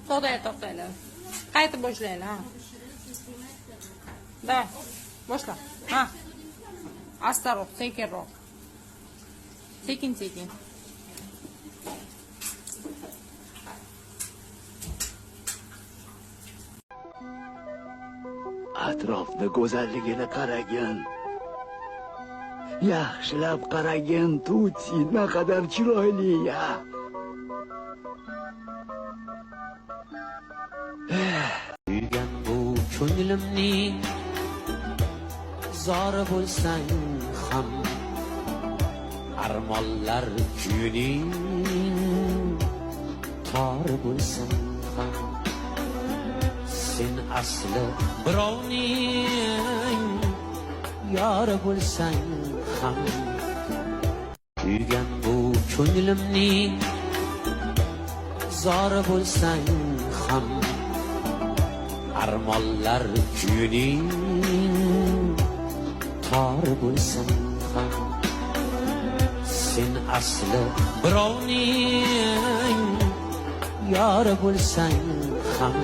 To'xtanglar. Qaytib boshlaylik, ha. Давай. Boshla. Ha. Astarroq, sekinroq. Sekin. Atrofni go'zalligini qaragin. Yaxshilab qaragin, Tutsi naqadar chiroyli ya. Suygan bu ko'nglimning zori bo'lsang ham, armonlar kuyining tori bo'lsang ham, sen asli birovning yori bo'lsang ham, suygan bu ko'nglimning zori bo'lsang ham, armonlar kuyining tori bo'lsang ham, sen asli birovning yori bo'lsang ham